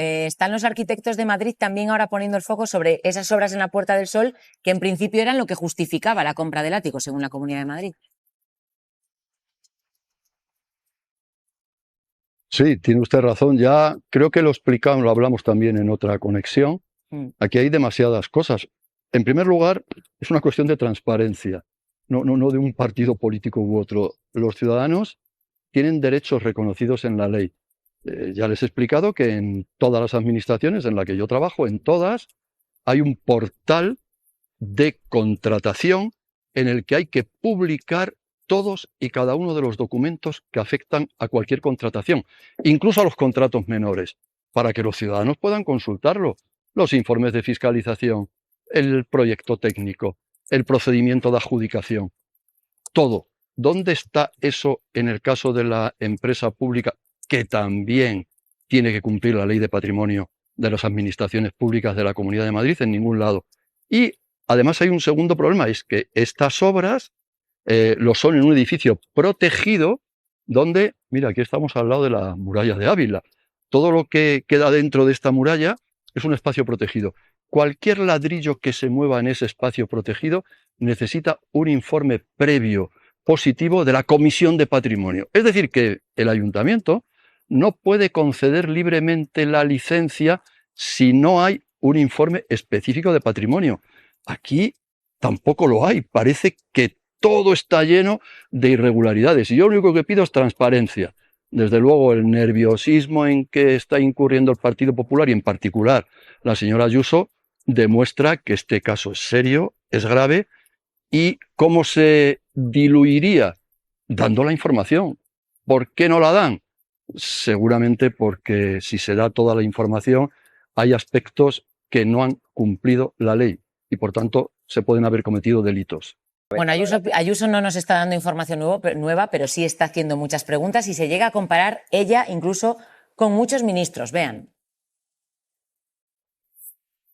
están los arquitectos de Madrid también ahora poniendo el foco sobre esas obras en la Puerta del Sol que en principio eran lo que justificaba la compra del ático, según la Comunidad de Madrid. Sí, tiene usted razón. Ya creo que lo explicamos, lo hablamos también en otra conexión. Aquí hay demasiadas cosas. En primer lugar, es una cuestión de transparencia, no de un partido político u otro. Los ciudadanos tienen derechos reconocidos en la ley. Ya les he explicado que en todas las administraciones en las que yo trabajo, en todas, hay un portal de contratación en el que hay que publicar todos y cada uno de los documentos que afectan a cualquier contratación, incluso a los contratos menores, para que los ciudadanos puedan consultarlo. Los informes de fiscalización, el proyecto técnico, el procedimiento de adjudicación, todo. ¿Dónde está eso en el caso de la empresa pública, que también tiene que cumplir la ley de patrimonio de las administraciones públicas de la Comunidad de Madrid? En ningún lado. Y además hay un segundo problema, es que estas obras lo son en un edificio protegido donde, mira, aquí estamos al lado de la muralla de Ávila. Todo lo que queda dentro de esta muralla es un espacio protegido. Cualquier ladrillo que se mueva en ese espacio protegido necesita un informe previo positivo de la Comisión de Patrimonio. Es decir, que el ayuntamiento no puede conceder libremente la licencia si no hay un informe específico de patrimonio. Aquí tampoco lo hay. Parece que todo está lleno de irregularidades. Y yo lo único que pido es transparencia. Desde luego, el nerviosismo en que está incurriendo el Partido Popular y en particular la señora Ayuso demuestra que este caso es serio, es grave. ¿Y cómo se diluiría? Dando la información. ¿Por qué no la dan? Seguramente porque si se da toda la información hay aspectos que no han cumplido la ley y por tanto se pueden haber cometido delitos. Bueno, Ayuso no nos está dando información nueva, pero sí está haciendo muchas preguntas y se llega a comparar ella incluso con muchos ministros. Vean.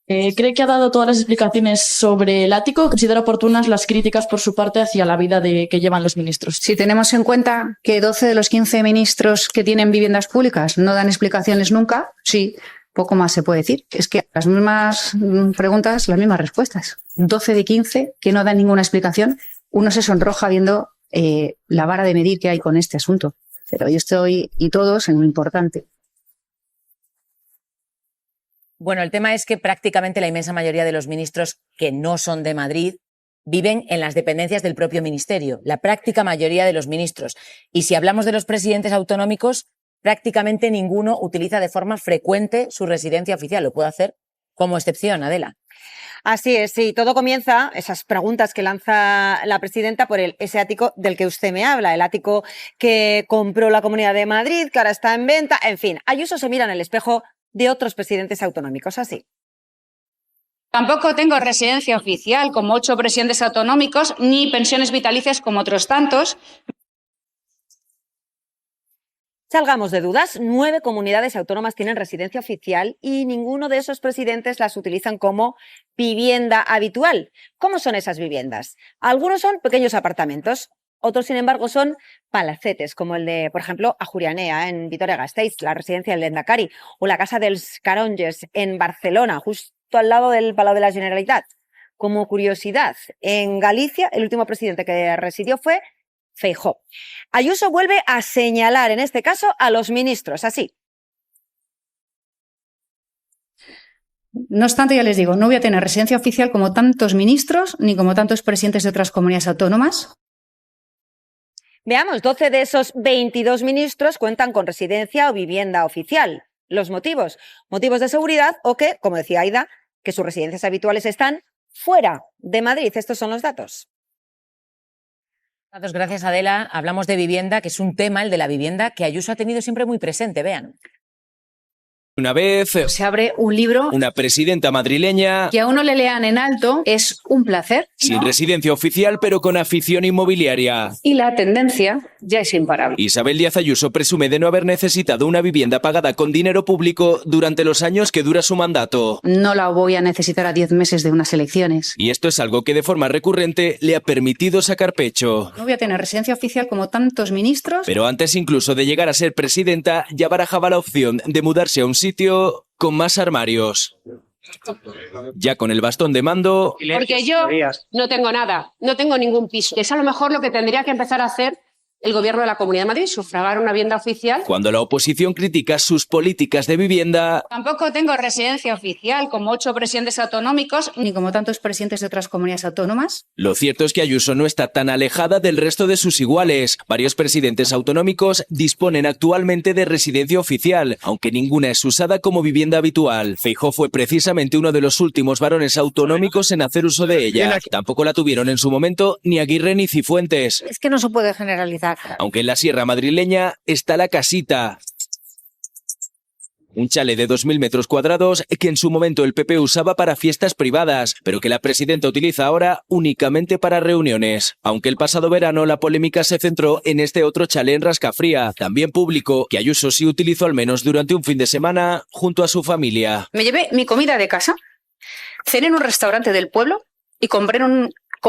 ¿Cree que ha dado todas las explicaciones sobre el ático? ¿Considera oportunas las críticas por su parte hacia la vida que llevan los ministros? Si tenemos en cuenta que 12 de los 15 ministros que tienen viviendas públicas no dan explicaciones nunca, sí, poco más se puede decir. Es que las mismas preguntas, las mismas respuestas. 12 de 15 que no dan ninguna explicación. Uno se sonroja viendo la vara de medir que hay con este asunto. Pero yo estoy, y todos, en lo importante. Bueno, el tema es que prácticamente la inmensa mayoría de los ministros que no son de Madrid viven en las dependencias del propio ministerio, la práctica mayoría de los ministros. Y si hablamos de los presidentes autonómicos, prácticamente ninguno utiliza de forma frecuente su residencia oficial. Lo puedo hacer como excepción, Adela. Así es, sí. Todo comienza, esas preguntas que lanza la presidenta, por ese ático del que usted me habla, el ático que compró la Comunidad de Madrid, que ahora está en venta. En fin, Ayuso se mira en el espejo de otros presidentes autonómicos, así. Tampoco tengo residencia oficial como 8 presidentes autonómicos, ni pensiones vitalicias como otros tantos. Salgamos de dudas, 9 comunidades autónomas tienen residencia oficial y ninguno de esos presidentes las utilizan como vivienda habitual. ¿Cómo son esas viviendas? Algunos son pequeños apartamentos, otros, sin embargo, son palacetes, como el de, por ejemplo, Ajuria-Enea, en Vitoria-Gasteiz, la residencia del Lehendakari, o la Casa dels Canonges, en Barcelona, justo al lado del Palau de la Generalitat. Como curiosidad, en Galicia, el último presidente que residió fue Feijóo. Ayuso vuelve a señalar, en este caso, a los ministros, así. No obstante, ya les digo, no voy a tener residencia oficial como tantos ministros ni como tantos presidentes de otras comunidades autónomas. Veamos, 12 de esos 22 ministros cuentan con residencia o vivienda oficial. ¿Los motivos? Motivos de seguridad o que, como decía Aida, que sus residencias habituales están fuera de Madrid. Estos son los datos. Gracias, Adela. Hablamos de vivienda, que es un tema, el de la vivienda, que Ayuso ha tenido siempre muy presente. Vean. Una vez Se abre un libro. una presidenta madrileña Que a uno le lean en alto es un placer. sin residencia oficial pero con afición inmobiliaria. Y la tendencia ya es imparable. Isabel Díaz Ayuso presume de no haber necesitado una vivienda pagada con dinero público durante los años que dura su mandato. No la voy a necesitar a 10 meses de unas elecciones. Y esto es algo que de forma recurrente le ha permitido sacar pecho. No voy a tener residencia oficial como tantos ministros. Pero antes incluso de llegar a ser presidenta, ya barajaba la opción de mudarse a un sitio con más armarios. Ya con el bastón de mando, Porque yo no tengo nada, no tengo ningún piso. Es a lo mejor lo que tendría que empezar a hacer el Gobierno de la Comunidad de Madrid, sufragar una vivienda oficial. cuando la oposición critica sus políticas de vivienda, Tampoco tengo residencia oficial, como 8 presidentes autonómicos. Ni como tantos presidentes de otras comunidades autónomas. lo cierto es que Ayuso no está tan alejada del resto de sus iguales. Varios presidentes autonómicos disponen actualmente de residencia oficial, aunque ninguna es usada como vivienda habitual. Feijóo fue precisamente uno de los últimos varones autonómicos en hacer uso de ella. Tampoco la tuvieron en su momento ni Aguirre ni Cifuentes. Es que no se puede generalizar. Aunque en la sierra madrileña está la casita. Un chalet de 2.000 metros cuadrados que en su momento el PP usaba para fiestas privadas, pero que la presidenta utiliza ahora únicamente para reuniones. Aunque el pasado verano la polémica se centró en este otro chalet en Rascafría, también público, que Ayuso sí utilizó al menos durante un fin de semana junto a su familia. Me llevé mi comida de casa, cené en un restaurante del pueblo y compré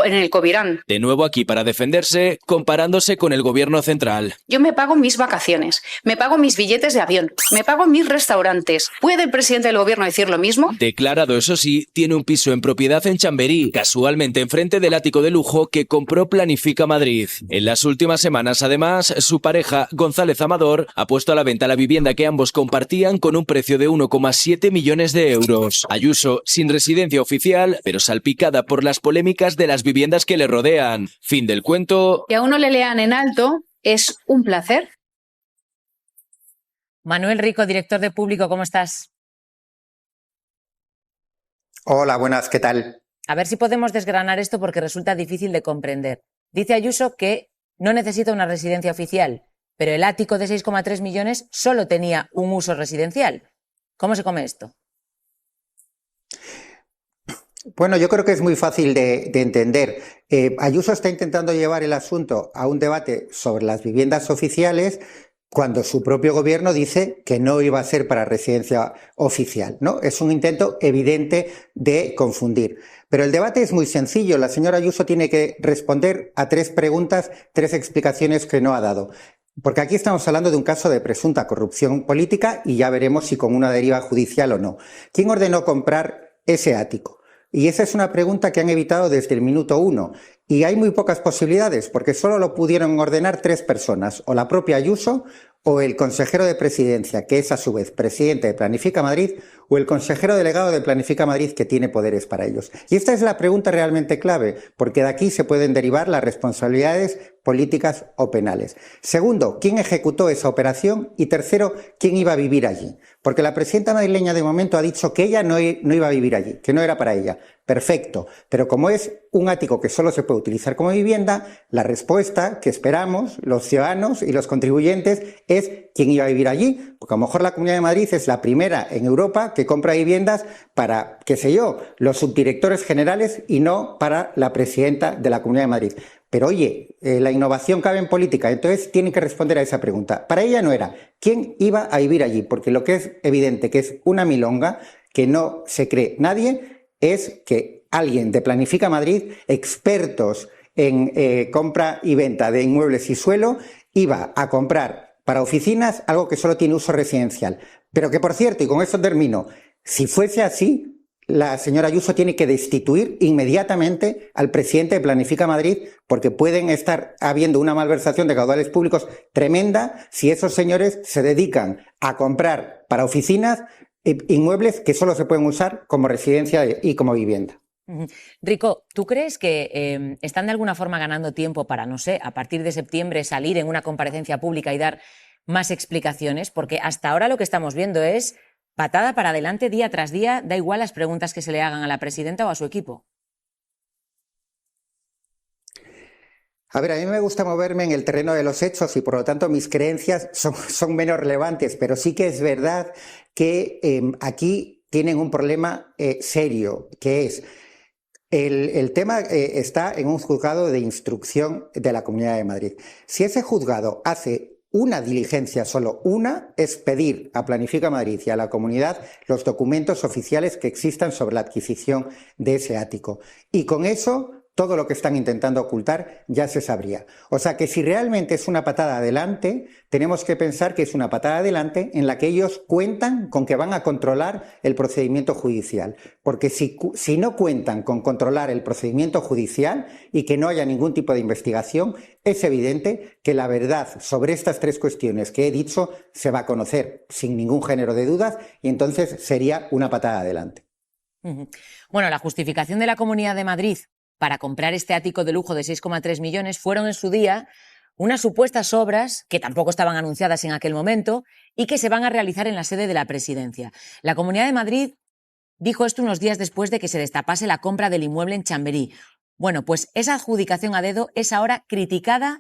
en el Covirán. De nuevo aquí para defenderse, comparándose con el gobierno central. Yo me pago mis vacaciones, me pago mis billetes de avión, me pago mis restaurantes. ¿Puede el presidente del gobierno decir lo mismo? Declarado, eso sí, tiene un piso en propiedad en Chamberí, casualmente enfrente del ático de lujo que compró Planifica Madrid. En las últimas semanas, además, su pareja, González Amador, ha puesto a la venta la vivienda que ambos compartían con un precio de 1,7 millones de euros. Ayuso, sin residencia oficial, pero salpicada por las polémicas de las viviendas que le rodean. Fin del cuento. Que a uno le lean en alto es un placer. Manuel Rico, director de Público, ¿cómo estás? Hola, buenas, ¿qué tal? A ver si podemos desgranar esto porque resulta difícil de comprender. Dice Ayuso que no necesita una residencia oficial, pero el ático de 6,3 millones solo tenía un uso residencial. ¿Cómo se come esto? Bueno, yo creo que es muy fácil de entender. Ayuso está intentando llevar el asunto a un debate sobre las viviendas oficiales cuando su propio gobierno dice que no iba a ser para residencia oficial, ¿no? Es un intento evidente de confundir. Pero el debate es muy sencillo. La señora Ayuso tiene que responder a 3 preguntas, 3 explicaciones que no ha dado. Porque aquí estamos hablando de un caso de presunta corrupción política y ya veremos si con una deriva judicial o no. ¿Quién ordenó comprar ese ático? Y esa es una pregunta que han evitado desde el minuto 1. Y hay muy pocas posibilidades, porque solo lo pudieron ordenar 3 personas, o la propia Ayuso, o el consejero de presidencia, que es a su vez presidente de Planifica Madrid, o el consejero delegado de Planifica Madrid, que tiene poderes para ellos. Y esta es la pregunta realmente clave, porque de aquí se pueden derivar las responsabilidades políticas o penales. Segundo, ¿quién ejecutó esa operación? Y tercero, ¿quién iba a vivir allí? Porque la presidenta madrileña de momento ha dicho que ella no iba a vivir allí, que no era para ella. Perfecto, pero como es un ático que solo se puede utilizar como vivienda, la respuesta que esperamos los ciudadanos y los contribuyentes es quién iba a vivir allí, porque a lo mejor la Comunidad de Madrid es la primera en Europa que compra viviendas para, qué sé yo, los subdirectores generales y no para la presidenta de la Comunidad de Madrid. Pero oye, la innovación cabe en política, entonces tienen que responder a esa pregunta. Para ella no era quién iba a vivir allí, porque lo que es evidente que es una milonga, que no se cree nadie, es que alguien de Planifica Madrid, expertos en compra y venta de inmuebles y suelo, iba a comprar para oficinas algo que solo tiene uso residencial. Pero que, por cierto, y con esto termino, si fuese así, la señora Ayuso tiene que destituir inmediatamente al presidente de Planifica Madrid, porque pueden estar habiendo una malversación de caudales públicos tremenda si esos señores se dedican a comprar para oficinas inmuebles que solo se pueden usar como residencia y como vivienda. Rico, ¿tú crees que están de alguna forma ganando tiempo para, no sé, a partir de septiembre salir en una comparecencia pública y dar más explicaciones? Porque hasta ahora lo que estamos viendo es patada para adelante día tras día, da igual las preguntas que se le hagan a la presidenta o a su equipo. A ver, a mí me gusta moverme en el terreno de los hechos y por lo tanto mis creencias son menos relevantes, pero sí que es verdad que aquí tienen un problema serio, que es el tema está en un juzgado de instrucción de la Comunidad de Madrid. Si ese juzgado hace una diligencia, solo una, es pedir a Planifica Madrid y a la comunidad los documentos oficiales que existan sobre la adquisición de ese ático. Y con eso todo lo que están intentando ocultar ya se sabría. O sea que si realmente es una patada adelante, tenemos que pensar que es una patada adelante en la que ellos cuentan con que van a controlar el procedimiento judicial. Porque si no cuentan con controlar el procedimiento judicial y que no haya ningún tipo de investigación, es evidente que la verdad sobre estas tres cuestiones que he dicho se va a conocer sin ningún género de dudas y entonces sería una patada adelante. Bueno, la justificación de la Comunidad de Madrid para comprar este ático de lujo de 6,3 millones fueron en su día unas supuestas obras que tampoco estaban anunciadas en aquel momento y que se van a realizar en la sede de la Presidencia. La Comunidad de Madrid dijo esto unos días después de que se destapase la compra del inmueble en Chamberí. Bueno, pues esa adjudicación a dedo es ahora criticada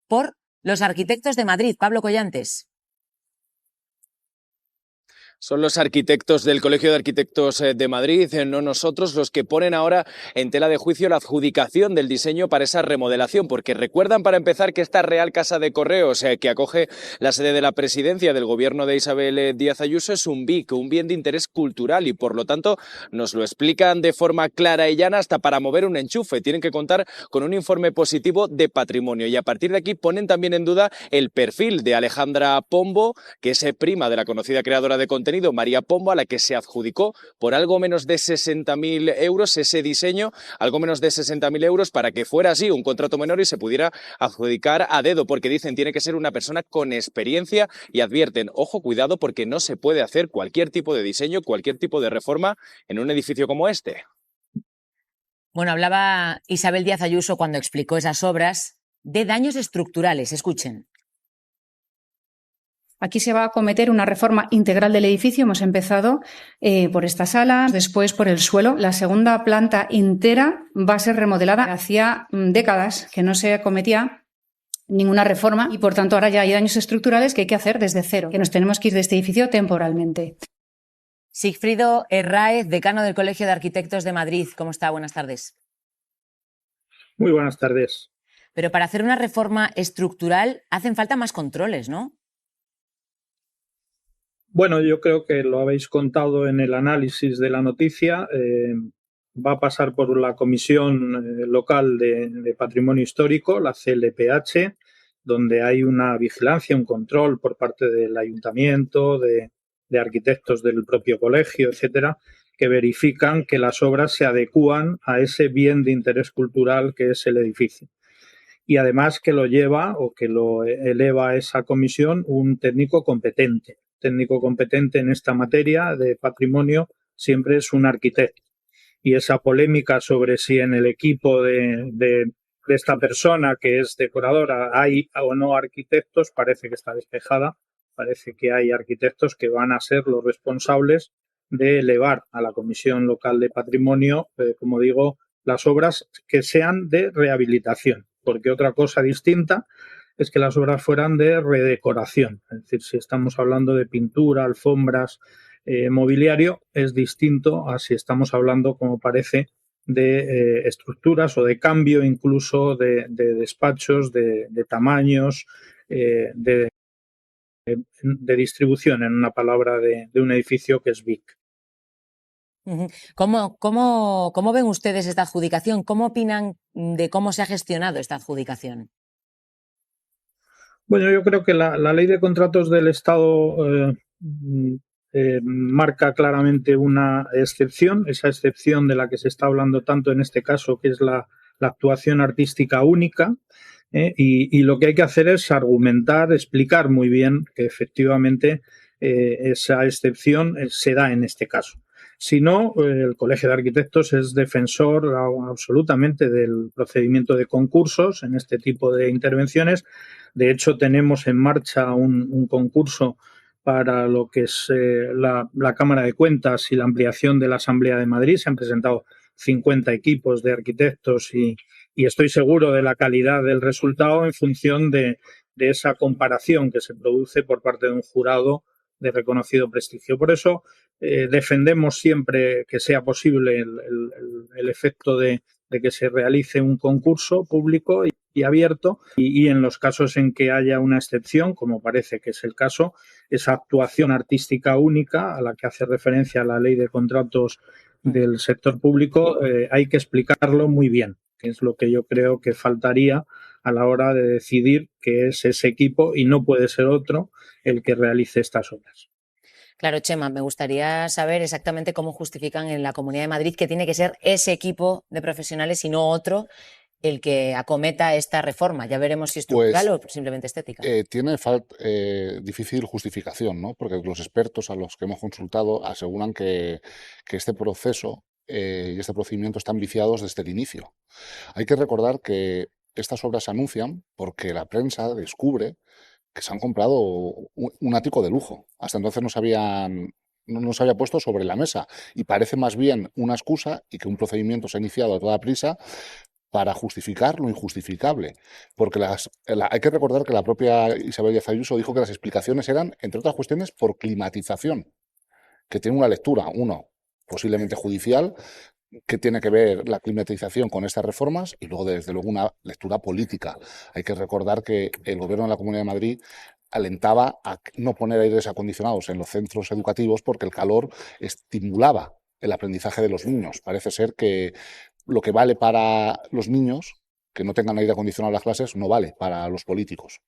por los arquitectos de Madrid. Pablo Collantes. Son los arquitectos del Colegio de Arquitectos de Madrid, no nosotros, los que ponen ahora en tela de juicio la adjudicación del diseño para esa remodelación, porque recuerdan para empezar que esta Real Casa de Correos que acoge la sede de la presidencia del gobierno de Isabel Díaz Ayuso es un BIC, un bien de interés cultural y por lo tanto nos lo explican de forma clara y llana hasta para mover un enchufe. Tienen que contar con un informe positivo de patrimonio y a partir de aquí ponen también en duda el perfil de Alejandra Pombo, que es prima de la conocida creadora de contenido María Pombo, a la que se adjudicó por algo menos de 60.000 euros ese diseño, algo menos de 60.000 euros para que fuera así un contrato menor y se pudiera adjudicar a dedo, porque dicen tiene que ser una persona con experiencia y advierten, ojo, cuidado, porque no se puede hacer cualquier tipo de diseño, cualquier tipo de reforma en un edificio como este. Bueno, hablaba Isabel Díaz Ayuso cuando explicó esas obras de daños estructurales. Escuchen. Aquí se va a acometer una reforma integral del edificio. Hemos empezado por esta sala, después por el suelo. La segunda planta entera va a ser remodelada. Hacía décadas que no se acometía ninguna reforma y, por tanto, ahora ya hay daños estructurales que hay que hacer desde cero, que nos tenemos que ir de este edificio temporalmente. Sigfrido Herráez, decano del Colegio de Arquitectos de Madrid. ¿Cómo está? Buenas tardes. Muy buenas tardes. Pero para hacer una reforma estructural hacen falta más controles, ¿no? Bueno, yo creo que lo habéis contado en el análisis de la noticia. Va a pasar por la Comisión Local de Patrimonio Histórico, la CLPH, donde hay una vigilancia, un control por parte del ayuntamiento, de arquitectos del propio colegio, etcétera, que verifican que las obras se adecúan a ese bien de interés cultural que es el edificio. Y además que lo lleva o que lo eleva a esa comisión un técnico competente. Técnico competente en esta materia de patrimonio siempre es un arquitecto. Y esa polémica sobre si en el equipo de esta persona que es decoradora hay o no arquitectos parece que está despejada. Parece que hay arquitectos que van a ser los responsables de elevar a la Comisión Local de Patrimonio, como digo, las obras que sean de rehabilitación. Porque otra cosa distinta es que las obras fueran de redecoración. Es decir, si estamos hablando de pintura, alfombras, mobiliario, es distinto a si estamos hablando, como parece, de estructuras o de cambio incluso de despachos, de tamaños, de distribución, en una palabra, de un edificio que es BIC. ¿Cómo ven ustedes esta adjudicación? ¿Cómo opinan de cómo se ha gestionado esta adjudicación? Bueno, yo creo que la ley de contratos del Estado marca claramente una excepción, esa excepción de la que se está hablando tanto en este caso, que es la actuación artística única, y lo que hay que hacer es argumentar, explicar muy bien que efectivamente esa excepción se da en este caso. Si no, el Colegio de Arquitectos es defensor absolutamente del procedimiento de concursos en este tipo de intervenciones. De hecho, tenemos en marcha un concurso para lo que es la Cámara de Cuentas y la ampliación de la Asamblea de Madrid. Se han presentado 50 equipos de arquitectos y estoy seguro de la calidad del resultado en función de esa comparación que se produce por parte de un jurado de reconocido prestigio. Por eso defendemos siempre que sea posible el efecto de que se realice un concurso público y abierto y en los casos en que haya una excepción, como parece que es el caso, esa actuación artística única a la que hace referencia la ley de contratos del sector público, hay que explicarlo muy bien. que es lo que yo creo que faltaría a la hora de decidir que es ese equipo y no puede ser otro el que realice estas obras. Claro, Chema, me gustaría saber exactamente cómo justifican en la Comunidad de Madrid que tiene que ser ese equipo de profesionales y no otro el que acometa esta reforma. Ya veremos si estructural o simplemente estética. Tiene difícil justificación, ¿no? Porque los expertos a los que hemos consultado aseguran que este proceso y este procedimiento están viciados desde el inicio. Hay que recordar que estas obras se anuncian porque la prensa descubre que se han comprado un ático de lujo. Hasta entonces no se había puesto sobre la mesa y parece más bien una excusa y que un procedimiento se ha iniciado a toda prisa para justificar lo injustificable. Porque hay que recordar que la propia Isabel Díaz Ayuso dijo que las explicaciones eran, entre otras cuestiones, por climatización, que tiene una lectura, posiblemente judicial, que tiene que ver la climatización con estas reformas y luego, desde luego, una lectura política. Hay que recordar que el Gobierno de la Comunidad de Madrid alentaba a no poner aires acondicionados en los centros educativos porque el calor estimulaba el aprendizaje de los niños. Parece ser que lo que vale para los niños, que no tengan aire acondicionado en las clases, no vale para los políticos.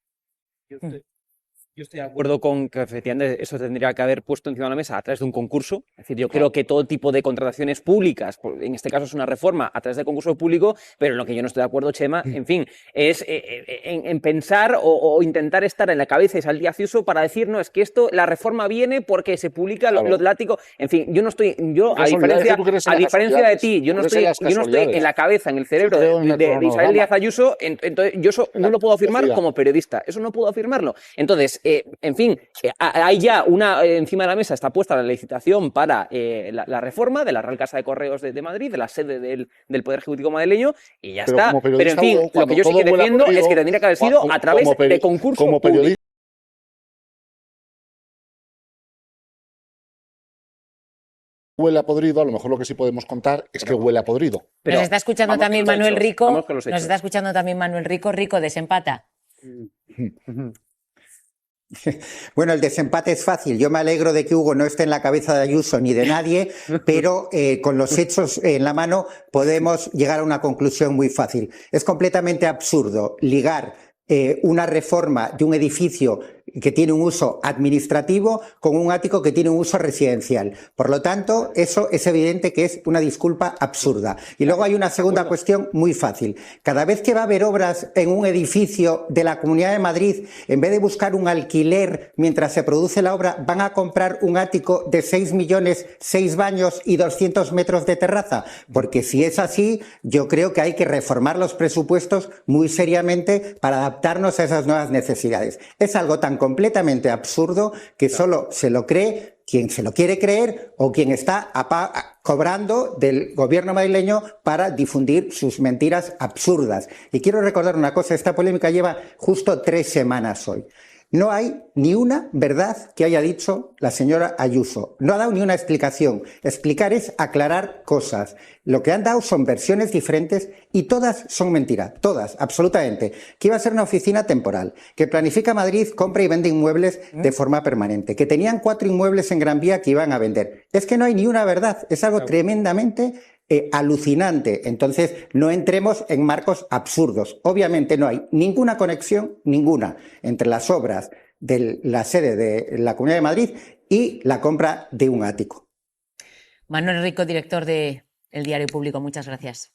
Yo estoy de acuerdo con que efectivamente eso tendría que haber puesto encima de la mesa a través de un concurso. Es decir, yo creo que todo tipo de contrataciones públicas, en este caso es una reforma a través de concurso público, pero en lo que yo no estoy de acuerdo, Chema, en fin, es en pensar o intentar estar en la cabeza de Isabel Díaz Ayuso para decir, no, es que la reforma viene porque se publica lo del ático. En fin, yo no estoy, a diferencia de ti, yo no estoy en la cabeza, en el cerebro de Isabel Díaz Ayuso, entonces yo eso no lo puedo afirmar como periodista, eso no puedo afirmarlo. Entonces, en fin, hay ya encima de la mesa está puesta la licitación para la reforma de la Real Casa de Correos de Madrid, de la sede del Poder Ejecutivo madrileño, y ya está. Pero en fin, lo que yo sí que defiendo es que tendría que haber sido a través de concurso público. Huele a podrido, a lo mejor lo que sí podemos contar es que huele a podrido. Nos está escuchando también Manuel Rico. Rico, desempata. Bueno, el desempate es fácil. Yo me alegro de que Hugo no esté en la cabeza de Ayuso ni de nadie, pero con los hechos en la mano podemos llegar a una conclusión muy fácil. Es completamente absurdo ligar una reforma de un edificio que tiene un uso administrativo con un ático que tiene un uso residencial. Por lo tanto, eso es evidente que es una disculpa absurda. Y luego hay una segunda cuestión muy fácil. Cada vez que va a haber obras en un edificio de la Comunidad de Madrid, en vez de buscar un alquiler mientras se produce la obra, van a comprar un ático de 6 millones, 6 baños y 200 metros de terraza. Porque si es así, yo creo que hay que reformar los presupuestos muy seriamente para adaptarnos a esas nuevas necesidades. Es algo tan completamente absurdo que solo se lo cree quien se lo quiere creer o quien está cobrando del gobierno madrileño para difundir sus mentiras absurdas. Y quiero recordar una cosa, esta polémica lleva justo 3 semanas hoy. No hay ni una verdad que haya dicho la señora Ayuso. No ha dado ni una explicación. Explicar es aclarar cosas. Lo que han dado son versiones diferentes y todas son mentira. Todas, absolutamente. Que iba a ser una oficina temporal. Que Planifica Madrid compra y vende inmuebles de forma permanente. Que tenían 4 inmuebles en Gran Vía que iban a vender. Es que no hay ni una verdad. Es algo tremendamente alucinante. Entonces, no entremos en marcos absurdos. Obviamente no hay ninguna conexión, ninguna, entre las obras de la sede de la Comunidad de Madrid y la compra de un ático. Manuel Rico, director de El Diario Público, muchas gracias.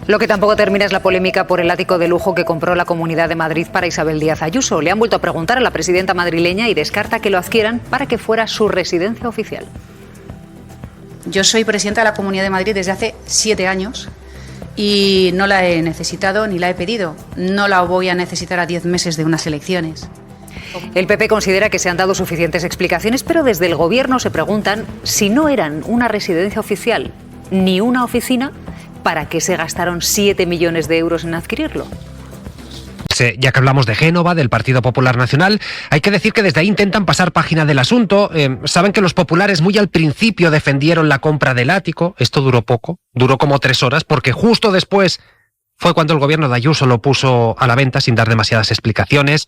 Lo que tampoco termina es la polémica por el ático de lujo que compró la Comunidad de Madrid para Isabel Díaz Ayuso. Le han vuelto a preguntar a la presidenta madrileña y descarta que lo adquieran para que fuera su residencia oficial. Yo soy presidenta de la Comunidad de Madrid desde hace 7 años y no la he necesitado ni la he pedido. No la voy a necesitar a 10 meses de unas elecciones. El PP considera que se han dado suficientes explicaciones, pero desde el Gobierno se preguntan si no eran una residencia oficial ni una oficina, ¿para qué se gastaron 7 millones de euros en adquirirlo? Ya que hablamos de Génova, del Partido Popular Nacional, hay que decir que desde ahí intentan pasar página del asunto. Saben que los populares muy al principio defendieron la compra del ático. Esto duró poco, duró como 3 horas, porque justo después fue cuando el gobierno de Ayuso lo puso a la venta sin dar demasiadas explicaciones.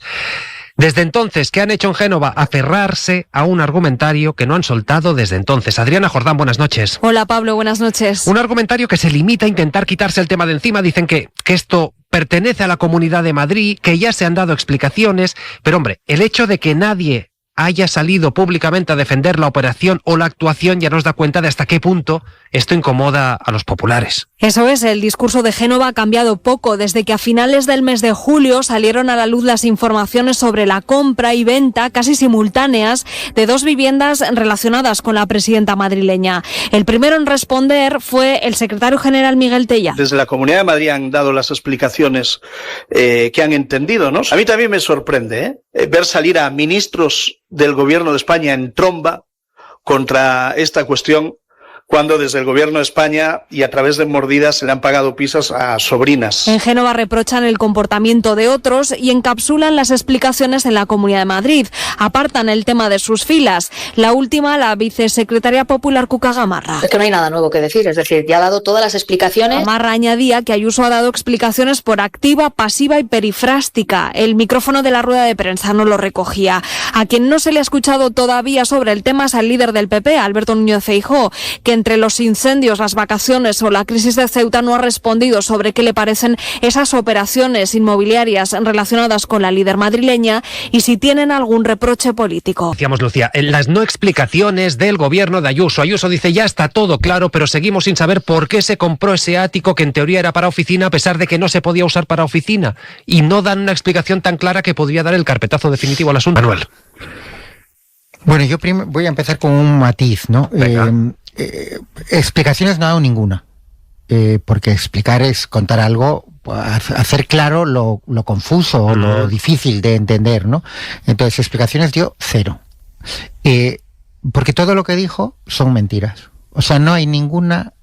Desde entonces, ¿qué han hecho en Génova? Aferrarse a un argumentario que no han soltado desde entonces. Adriana Jordán, buenas noches. Hola Pablo, buenas noches. Un argumentario que se limita a intentar quitarse el tema de encima. Dicen que esto pertenece a la Comunidad de Madrid, que ya se han dado explicaciones, pero hombre, el hecho de que nadie haya salido públicamente a defender la operación o la actuación ya nos da cuenta de hasta qué punto esto incomoda a los populares. Eso es, el discurso de Génova ha cambiado poco desde que a finales del mes de julio salieron a la luz las informaciones sobre la compra y venta casi simultáneas de 2 viviendas relacionadas con la presidenta madrileña. El primero en responder fue el secretario general Miguel Tella. Desde la Comunidad de Madrid han dado las explicaciones que han entendido, ¿no? A mí también me sorprende ver salir a ministros del Gobierno de España en tromba contra esta cuestión, cuando desde el Gobierno de España y a través de mordidas se le han pagado pisos a sobrinas. En Génova reprochan el comportamiento de otros y encapsulan las explicaciones en la Comunidad de Madrid. Apartan el tema de sus filas. La última, la vicesecretaria popular Cuca Gamarra. Es que no hay nada nuevo que decir, es decir, ya ha dado todas las explicaciones. Gamarra añadía que Ayuso ha dado explicaciones por activa, pasiva y perifrástica. El micrófono de la rueda de prensa no lo recogía. A quien no se le ha escuchado todavía sobre el tema es al líder del PP, Alberto Núñez Feijóo, que entre los incendios, las vacaciones o la crisis de Ceuta no ha respondido sobre qué le parecen esas operaciones inmobiliarias relacionadas con la líder madrileña y si tienen algún reproche político. Decíamos, Lucía, en las no explicaciones del gobierno de Ayuso. Ayuso dice, ya está todo claro, pero seguimos sin saber por qué se compró ese ático que en teoría era para oficina, a pesar de que no se podía usar para oficina. Y no dan una explicación tan clara que podría dar el carpetazo definitivo al asunto. Manuel. Bueno, yo voy a empezar con un matiz, ¿no? Explicaciones no ha dado ninguna, porque explicar es contar algo, hacer claro lo confuso o lo difícil de entender, ¿no? Entonces, explicaciones dio 0. Porque todo lo que dijo son mentiras. O sea, no hay ninguna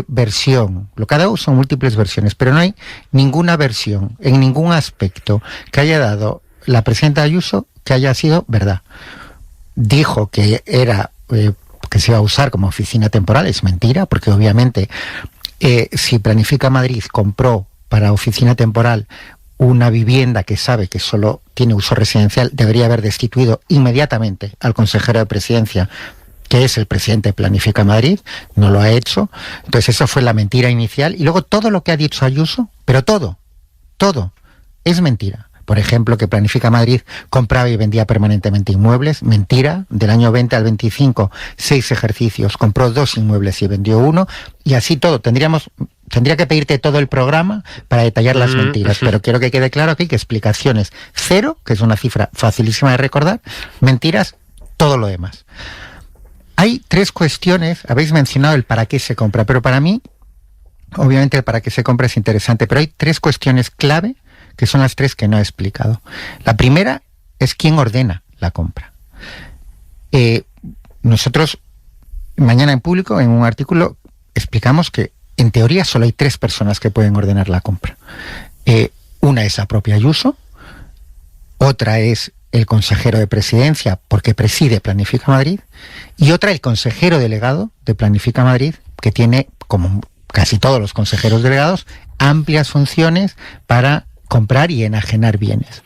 versión. Lo que ha dado son múltiples versiones, pero no hay ninguna versión en ningún aspecto que haya dado la presidenta Ayuso que haya sido verdad. Dijo que era que se iba a usar como oficina temporal, es mentira, porque obviamente si Planifica Madrid compró para oficina temporal una vivienda que sabe que solo tiene uso residencial, debería haber destituido inmediatamente al consejero de presidencia, que es el presidente de Planifica Madrid, no lo ha hecho. Entonces eso fue la mentira inicial, y luego todo lo que ha dicho Ayuso, pero todo es mentira. Por ejemplo, que Planifica Madrid compraba y vendía permanentemente inmuebles. Mentira. Del año 20 al 25, 6 ejercicios. Compró 2 inmuebles y vendió 1. Y así todo. Tendría que pedirte todo el programa para detallar las mentiras. Pero quiero que quede claro aquí que explicaciones 0, que es una cifra facilísima de recordar. Mentiras, todo lo demás. Hay 3 cuestiones. Habéis mencionado el para qué se compra. Pero para mí, obviamente el para qué se compra es interesante. Pero hay 3 cuestiones clave, que son las 3 que no he explicado. La primera es quién ordena la compra. Nosotros, mañana en Público, en un artículo, explicamos que en teoría solo hay 3 personas que pueden ordenar la compra. Una es la propia Ayuso, otra es el consejero de presidencia, porque preside Planifica Madrid, y otra el consejero delegado de Planifica Madrid, que tiene, como casi todos los consejeros delegados, amplias funciones para comprar y enajenar bienes.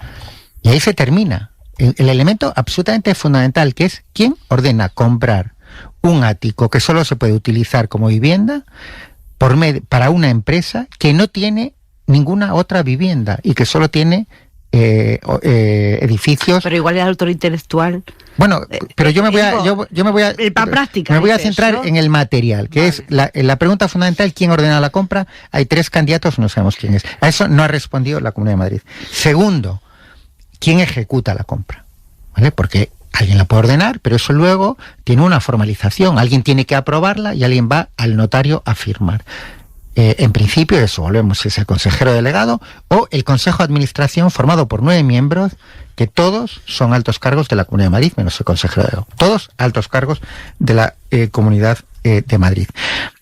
Y ahí se termina el elemento absolutamente fundamental, que es quién ordena comprar un ático que solo se puede utilizar como vivienda para una empresa que no tiene ninguna otra vivienda y que solo tiene edificios. Pero igual es autor intelectual. Bueno, pero yo me voy a centrar en el material, que es la pregunta fundamental: ¿quién ordena la compra? Hay 3 candidatos, no sabemos quién es. A eso no ha respondido la Comunidad de Madrid. Segundo, ¿quién ejecuta la compra? ¿Vale? Porque alguien la puede ordenar, pero eso luego tiene una formalización. Alguien tiene que aprobarla y alguien va al notario a firmar. En principio, eso, volvemos, es el consejero delegado o el Consejo de Administración, formado por 9 miembros, que todos son altos cargos de la Comunidad de Madrid, menos el consejero delegado. Todos altos cargos de la Comunidad de Madrid.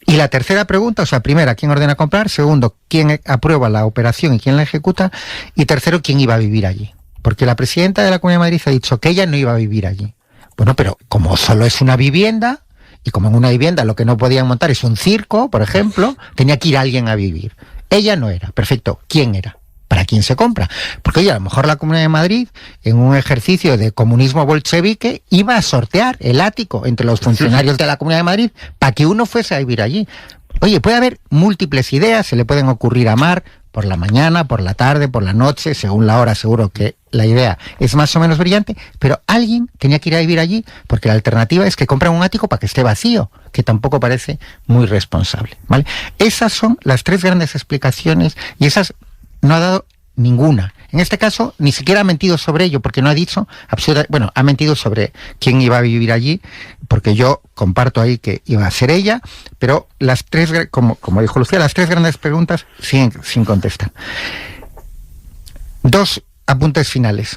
Y la tercera pregunta, o sea, primera, ¿quién ordena comprar? Segundo, ¿quién aprueba la operación y quién la ejecuta? Y tercero, ¿quién iba a vivir allí? Porque la presidenta de la Comunidad de Madrid ha dicho que ella no iba a vivir allí. Bueno, pero como solo es una vivienda, y como en una vivienda lo que no podían montar es un circo, por ejemplo, tenía que ir alguien a vivir. Ella no era. Perfecto. ¿Quién era? ¿para quién se compra? Porque, oye, a lo mejor la Comunidad de Madrid, en un ejercicio de comunismo bolchevique, iba a sortear el ático entre los funcionarios de la Comunidad de Madrid para que uno fuese a vivir allí. Oye, puede haber múltiples ideas, se le pueden ocurrir a Mar por la mañana, por la tarde, por la noche, según la hora, seguro que la idea es más o menos brillante, pero alguien tenía que ir a vivir allí, porque la alternativa es que compren un ático para que esté vacío, que tampoco parece muy responsable, ¿vale? Esas son las tres grandes explicaciones, y esas no ha dado ninguna. En este caso, ni siquiera ha mentido sobre ello, porque no ha dicho bueno, ha mentido sobre quién iba a vivir allí, porque yo comparto ahí que iba a ser ella, pero las tres, como dijo Lucía, las tres grandes preguntas siguen sin contestar. Dos apuntes finales.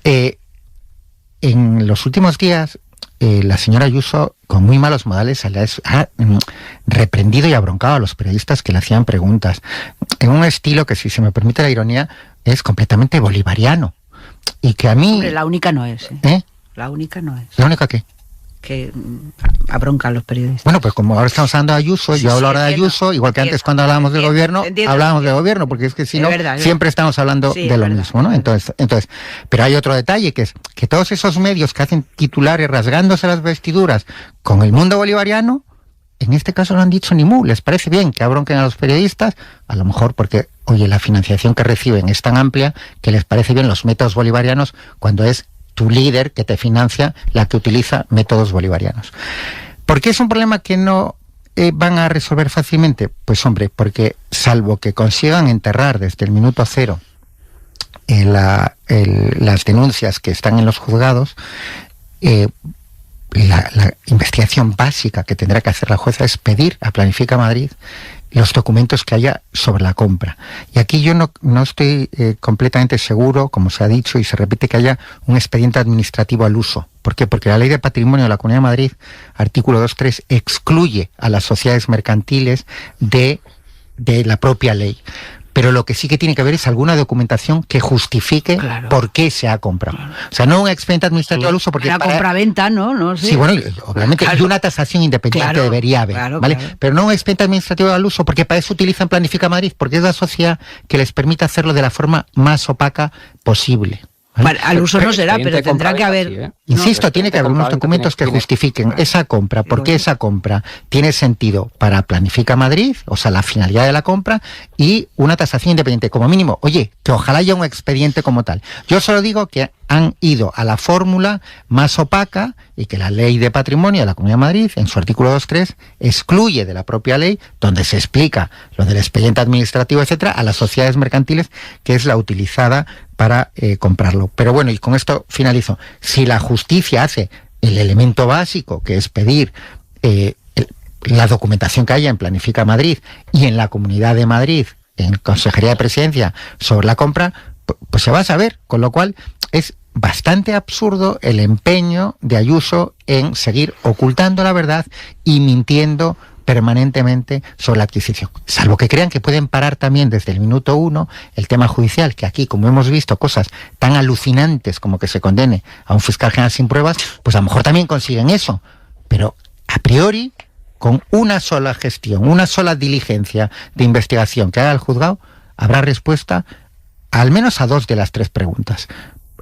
En los últimos días, la señora Ayuso, con muy malos modales, ha reprendido y abroncado a los periodistas que le hacían preguntas, en un estilo que, si se me permite la ironía, es completamente bolivariano. Y que a mí... Hombre, la única no es. ¿Eh? La única no es. ¿La única qué? Que abronca a los periodistas. Bueno, pues como ahora estamos hablando de Ayuso, yo hablo ahora de Ayuso, igual que antes cuando hablábamos del gobierno, hablábamos del gobierno, porque es que si no, siempre estamos hablando de lo mismo, ¿no? Entonces, pero hay otro detalle, que es que todos esos medios que hacen titulares rasgándose las vestiduras con el mundo bolivariano, en este caso no han dicho ni mu. Les parece bien que abronquen a los periodistas, a lo mejor porque, oye, la financiación que reciben es tan amplia que les parece bien los métodos bolivarianos cuando es tu líder que te financia la que utiliza métodos bolivarianos. ¿Por qué es un problema que no van a resolver fácilmente? Pues hombre, porque salvo que consigan enterrar desde el minuto cero las denuncias que están en los juzgados, la investigación básica que tendrá que hacer la jueza es pedir a Planifica Madrid los documentos que haya sobre la compra. Y aquí yo no estoy completamente seguro, como se ha dicho y se repite, que haya un expediente administrativo al uso. ¿Por qué? Porque la Ley de Patrimonio de la Comunidad de Madrid, artículo 2.3, excluye a las sociedades mercantiles de la propia ley. Pero lo que sí que tiene que haber es alguna documentación que justifique por qué se ha comprado. O sea, no un expediente administrativo al uso, porque la compraventa, ¿no? No sé. Sí, bueno, obviamente, y una tasación independiente debería haber, ¿vale? Pero no un expediente administrativo al uso, porque para eso utilizan Planifica Madrid, porque es la sociedad que les permite hacerlo de la forma más opaca posible. Bueno, al uso no será, pero tendrá que haber... Insisto, tiene que haber unos documentos que justifiquen esa compra, por qué esa compra tiene sentido para Planifica Madrid, o sea, la finalidad de la compra, y una tasación independiente, como mínimo. Oye, que ojalá haya un expediente como tal. Yo solo digo que han ido a la fórmula más opaca y que la Ley de Patrimonio de la Comunidad de Madrid, en su artículo 2.3, excluye de la propia ley, donde se explica lo del expediente administrativo, etcétera, a las sociedades mercantiles, que es la utilizada para comprarlo. Pero bueno, y con esto finalizo. Si la justicia hace el elemento básico, que es pedir la documentación que haya en Planifica Madrid y en la Comunidad de Madrid, en Consejería de Presidencia, sobre la compra, pues se va a saber, con lo cual es bastante absurdo el empeño de Ayuso en seguir ocultando la verdad y mintiendo permanentemente sobre la adquisición, salvo que crean que pueden parar también desde el minuto uno el tema judicial, que aquí, como hemos visto cosas tan alucinantes como que se condene a un fiscal general sin pruebas, pues a lo mejor también consiguen eso, pero a priori, con una sola gestión, una sola diligencia de investigación que haga el juzgado, habrá respuesta al menos a dos de las tres preguntas.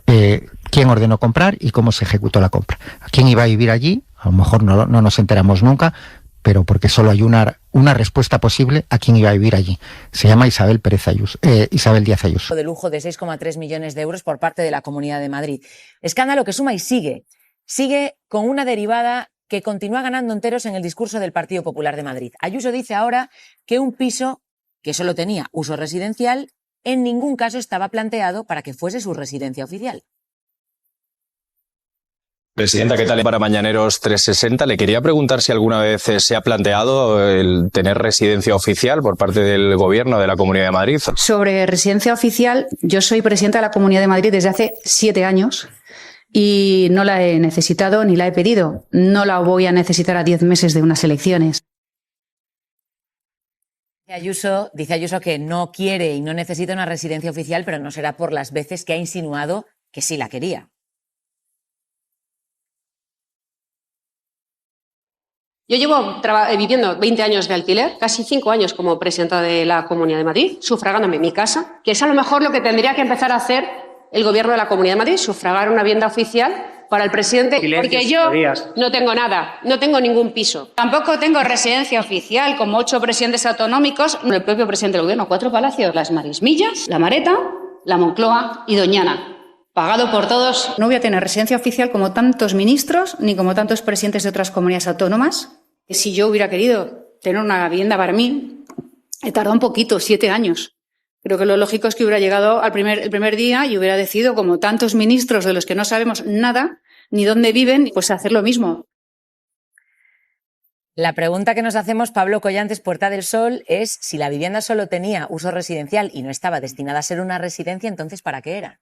¿Quién ordenó comprar y cómo se ejecutó la compra? ¿A quién iba a vivir allí? A lo mejor no nos enteramos nunca, pero porque solo hay una respuesta posible a quién iba a vivir allí. Se llama Isabel Díaz Ayuso. De lujo de 6,3 millones de euros por parte de la Comunidad de Madrid. Escándalo que suma y sigue. Sigue con una derivada que continúa ganando enteros en el discurso del Partido Popular de Madrid. Ayuso dice ahora que un piso que solo tenía uso residencial en ningún caso estaba planteado para que fuese su residencia oficial. Presidenta, ¿qué tal para Mañaneros 360? Le quería preguntar si alguna vez se ha planteado el tener residencia oficial por parte del Gobierno de la Comunidad de Madrid. Sobre residencia oficial, yo soy presidenta de la Comunidad de Madrid desde hace 7 años y no la he necesitado ni la he pedido. No la voy a necesitar a 10 meses de unas elecciones. Dice Ayuso que no quiere y no necesita una residencia oficial, pero no será por las veces que ha insinuado que sí la quería. Yo llevo viviendo 20 años de alquiler, casi 5 años como presidenta de la Comunidad de Madrid, sufragándome en mi casa, que es a lo mejor lo que tendría que empezar a hacer el Gobierno de la Comunidad de Madrid, sufragar una vivienda oficial para el presidente, porque yo no tengo nada, no tengo ningún piso. Tampoco tengo residencia oficial, como 8 presidentes autonómicos, el propio presidente del Gobierno, 4 palacios, las Marismillas, La Mareta, la Moncloa y Doñana. Pagado por todos. No voy a tener residencia oficial como tantos ministros ni como tantos presidentes de otras comunidades autónomas. Si yo hubiera querido tener una vivienda para mí, he tardado un poquito, 7 años. Creo que lo lógico es que hubiera llegado el primer día y hubiera decidido, como tantos ministros de los que no sabemos nada, ni dónde viven, pues hacer lo mismo. La pregunta que nos hacemos, Pablo Collantes, Puerta del Sol, es si la vivienda solo tenía uso residencial y no estaba destinada a ser una residencia, entonces ¿para qué era?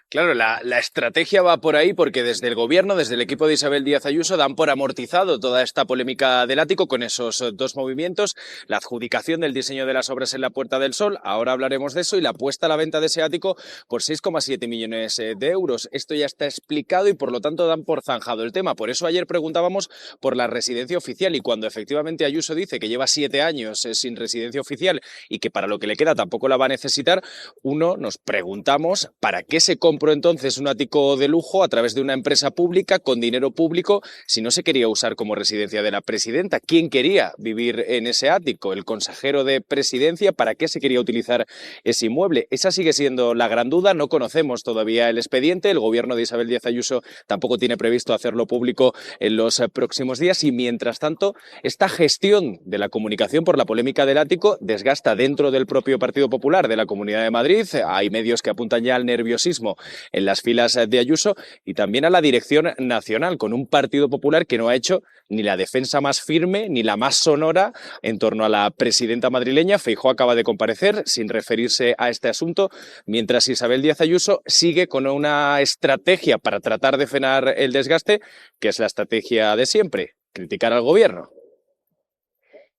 Claro, la estrategia va por ahí porque desde el gobierno, desde el equipo de Isabel Díaz Ayuso, dan por amortizado toda esta polémica del ático con esos 2 movimientos, la adjudicación del diseño de las obras en la Puerta del Sol, ahora hablaremos de eso, y la puesta a la venta de ese ático por 6,7 millones de euros. Esto ya está explicado y por lo tanto dan por zanjado el tema. Por eso ayer preguntábamos por la residencia oficial y cuando efectivamente Ayuso dice que lleva 7 años sin residencia oficial y que para lo que le queda tampoco la va a necesitar, nos preguntamos ¿para qué se compró entonces un ático de lujo a través de una empresa pública con dinero público si no se quería usar como residencia de la presidenta? ¿Quién quería vivir en ese ático? ¿El consejero de presidencia? ¿Para qué se quería utilizar ese inmueble? Esa sigue siendo la gran duda. No conocemos todavía el expediente. El gobierno de Isabel Díaz Ayuso tampoco tiene previsto hacerlo público en los próximos días y mientras tanto esta gestión de la comunicación por la polémica del ático desgasta dentro del propio Partido Popular de la Comunidad de Madrid. Hay medios que apuntan ya al nerviosismo en las filas de Ayuso y también a la dirección nacional, con un Partido Popular que no ha hecho ni la defensa más firme ni la más sonora en torno a la presidenta madrileña. Feijóo acaba de comparecer sin referirse a este asunto, mientras Isabel Díaz Ayuso sigue con una estrategia para tratar de frenar el desgaste, que es la estrategia de siempre, criticar al gobierno.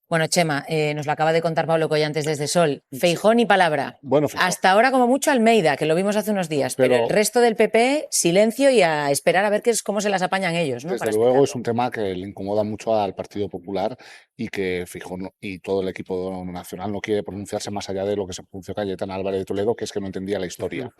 Bueno, Chema, nos lo acaba de contar Pablo Collantes desde Sol. Feijóo ni palabra. Bueno, hasta ahora como mucho Almeida, que lo vimos hace unos días, pero el resto del PP, silencio y a esperar a ver cómo se las apañan ellos, ¿no? Desde luego es un tema que le incomoda mucho al Partido Popular y que Feijóo y todo el equipo nacional no quiere pronunciarse más allá de lo que se pronunció Cayetana Álvarez de Toledo, que es que no entendía la historia.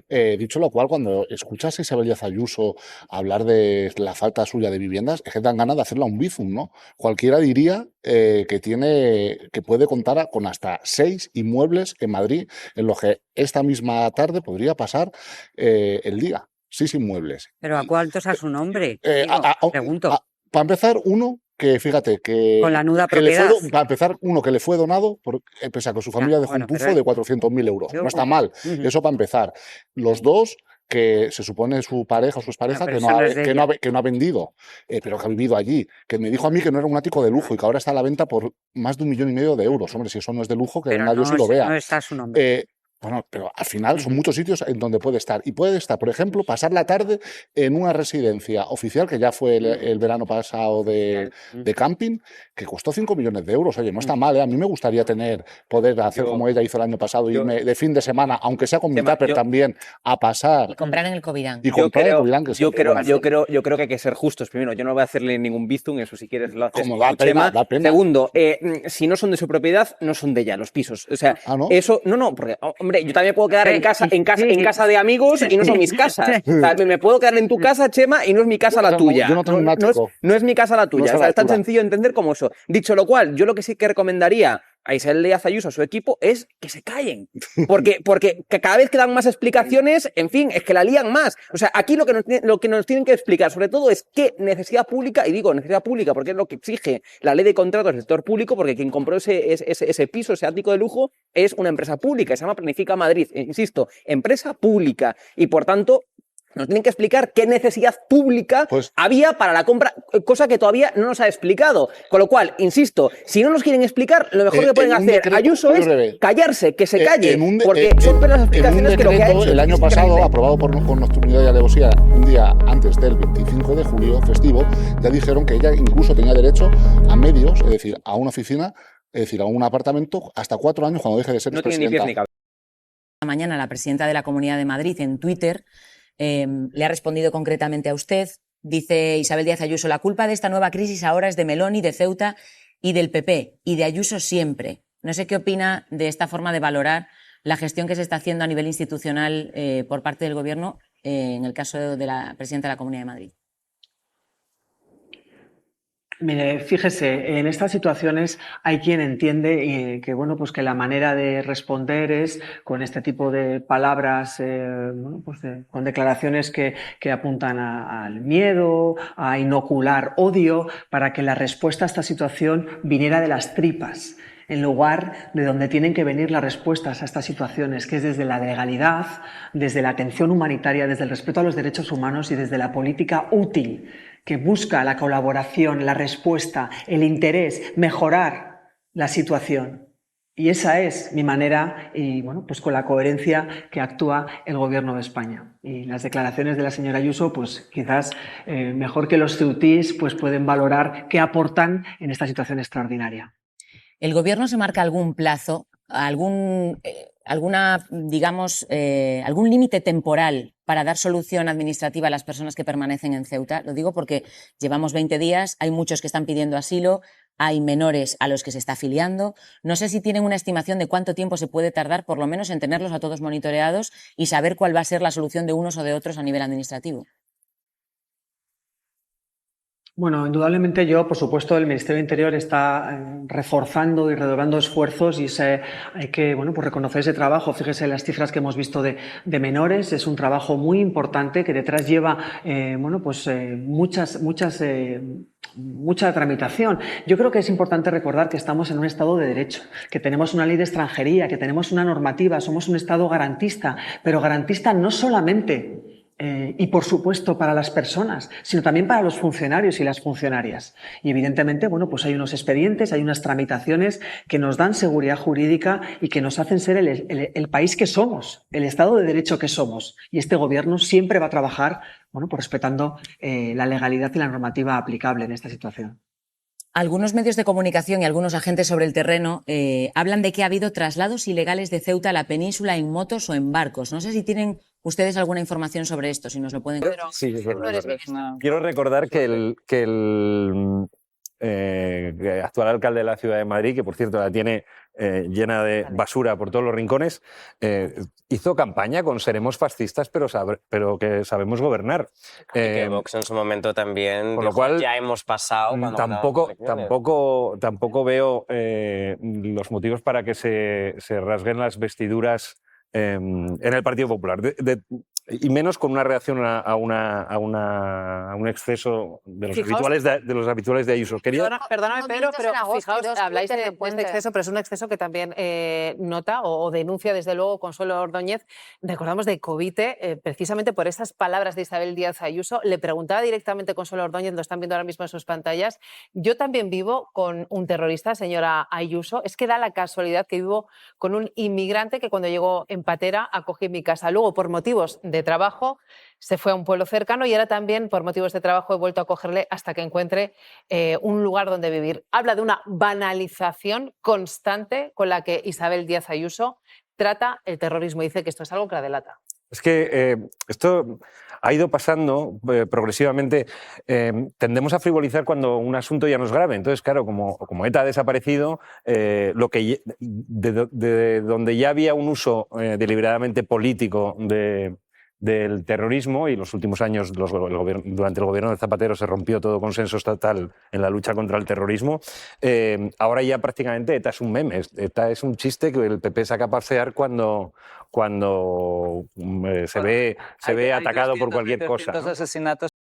Dicho lo cual, cuando escuchas a Isabel Díaz Ayuso hablar de la falta suya de viviendas, es que dan ganas de hacerla un bizum, ¿no? Cualquiera diría que puede contar con hasta 6 inmuebles en Madrid, en los que esta misma tarde podría pasar el día. 6 inmuebles. ¿Pero a cuántos a su nombre? Pregunto. Para empezar, uno que fíjate que... Con la nuda propiedad. Para empezar, uno que le fue donado, pese a que su familia dejó un tufo de 400.000 euros. No está mal. Eso para empezar. Los 2... que se supone su pareja o su expareja que no ha vendido, pero que ha vivido allí, que me dijo a mí que no era un ático de lujo y que ahora está a la venta por más de 1,5 millones de euros. Hombre, si eso no es de lujo, que venga Dios y lo vea. No está su nombre. Bueno, pero al final son muchos sitios en donde puede estar. Y puede estar, por ejemplo, pasar la tarde en una residencia oficial, que ya fue el verano pasado de camping, que costó 5 millones de euros. Oye, no está mal, ¿eh? A mí me gustaría poder hacer como ella hizo el año pasado, irme de fin de semana, aunque sea con mi tupper también, a pasar. Y comprar en el Covirán. Y comprar en el Covirán, que yo creo que hay que ser justos. Primero, yo no voy a hacerle ningún bizum, eso si quieres lo haces. Como da pena. Segundo, si no son de su propiedad, no son de ella los pisos. O sea, ¿no? Eso, no, porque, hombre, yo también puedo quedar en casa de amigos y no son mis casas. O sea, me puedo quedar en tu casa, Chema, y no es mi casa la tuya. Yo no tengo un ático. No es mi casa la tuya. O sea, es tan sencillo de entender como eso. Dicho lo cual, yo lo que sí que recomendaría a Isabel Díaz Ayuso, a su equipo, es que se callen. Porque cada vez que dan más explicaciones, en fin, es que la lían más. O sea, aquí lo que nos tienen que explicar, sobre todo, es qué necesidad pública, y digo necesidad pública porque es lo que exige la ley de contratos del sector público, porque quien compró ese piso, ese ático de lujo, es una empresa pública, se llama Planifica Madrid. Insisto, empresa pública. Y por tanto, nos tienen que explicar qué necesidad pública había para la compra, cosa que todavía no nos ha explicado. Con lo cual, insisto, si no nos quieren explicar, lo mejor que pueden hacer Ayuso es callarse, que se calle, porque son peores explicaciones que lo que ha hecho. El año pasado, aprobado por nuestra unidad de alevosía, un día antes del 25 de julio, festivo, ya dijeron que ella incluso tenía derecho a medios, es decir, a una oficina, es decir, a un apartamento, hasta 4 años cuando deje de ser presidenta. No tiene ni pies ni cabeza. Mañana la presidenta de la Comunidad de Madrid en Twitter le ha respondido concretamente a usted Dice Isabel Díaz Ayuso, la culpa de esta nueva crisis ahora es de Meloni, de Ceuta y del PP, y de Ayuso siempre. No sé qué opina de esta forma de valorar la gestión que se está haciendo a nivel institucional por parte del Gobierno en el caso de la presidenta de la Comunidad de Madrid. Mire, fíjese, en estas situaciones hay quien entiende que, bueno, pues que la manera de responder es con este tipo de palabras, bueno, pues con declaraciones que apuntan al miedo, a inocular odio, para que la respuesta a esta situación viniera de las tripas, en lugar de donde tienen que venir las respuestas a estas situaciones, que es desde la legalidad, desde la atención humanitaria, desde el respeto a los derechos humanos y desde la política útil, que busca la colaboración, la respuesta, el interés, mejorar la situación. Y esa es mi manera, y bueno, pues con la coherencia que actúa el Gobierno de España. Y las declaraciones de la señora Ayuso, pues quizás mejor que los ceutís, pues pueden valorar qué aportan en esta situación extraordinaria. ¿El Gobierno se marca algún plazo, algún límite temporal para dar solución administrativa a las personas que permanecen en Ceuta? Lo digo porque llevamos 20 días, hay muchos que están pidiendo asilo, hay menores a los que se está afiliando. No sé si tienen una estimación de cuánto tiempo se puede tardar, por lo menos en tenerlos a todos monitoreados y saber cuál va a ser la solución de unos o de otros a nivel administrativo. Bueno, indudablemente por supuesto, el Ministerio de Interior está reforzando y redoblando esfuerzos y hay que, bueno, pues reconocer ese trabajo. Fíjese las cifras que hemos visto de menores, es un trabajo muy importante que detrás lleva, bueno, pues mucha tramitación. Yo creo que es importante recordar que estamos en un Estado de Derecho, que tenemos una ley de extranjería, que tenemos una normativa, somos un Estado garantista, pero garantista no solamente y por supuesto para las personas, sino también para los funcionarios y las funcionarias. Y evidentemente, bueno, pues hay unos expedientes, hay unas tramitaciones que nos dan seguridad jurídica y que nos hacen ser el país que somos, el Estado de Derecho que somos. Y este Gobierno siempre va a trabajar, bueno, pues respetando la legalidad y la normativa aplicable en esta situación. Algunos medios de comunicación y algunos agentes sobre el terreno hablan de que ha habido traslados ilegales de Ceuta a la península en motos o en barcos. No sé si tienen ustedes alguna información sobre esto, si nos lo pueden contar. Sí, quiero recordar que el actual alcalde de la ciudad de Madrid, que por cierto la tiene llena de basura por todos los rincones, hizo campaña con seremos fascistas pero que sabemos gobernar. Y que Vox en su momento también con lo cual, ya hemos pasado. Tampoco veo los motivos para que se rasguen las vestiduras en el Partido Popular. Y menos con una reacción a un exceso de los habituales de Ayuso. Perdóname, Pedro, pero fijaos, habláis de este exceso, pero es un exceso que también nota o denuncia desde luego Consuelo Ordóñez. Recordamos de Covite, precisamente por estas palabras de Isabel Díaz Ayuso. Le preguntaba directamente Consuelo Ordóñez, lo están viendo ahora mismo en sus pantallas. Yo también vivo con un terrorista, señora Ayuso. Es que da la casualidad que vivo con un inmigrante que cuando llegó en patera acogí en mi casa. Luego, por motivos de trabajo, se fue a un pueblo cercano y ahora también, por motivos de trabajo, he vuelto a cogerle hasta que encuentre un lugar donde vivir. Habla de una banalización constante con la que Isabel Díaz Ayuso trata el terrorismo. Dice que esto es algo que la delata. Es que esto ha ido pasando progresivamente. Tendemos a frivolizar cuando un asunto ya no es grave. Entonces, claro, como ETA ha desaparecido, de donde ya había un uso deliberadamente político del terrorismo, y los últimos años durante el gobierno de Zapatero se rompió todo consenso estatal en la lucha contra el terrorismo, ahora ya prácticamente ETA es un meme, ETA es un chiste que el PP saca a pasear cuando se ve atacado por cualquier cosa. Asesinatos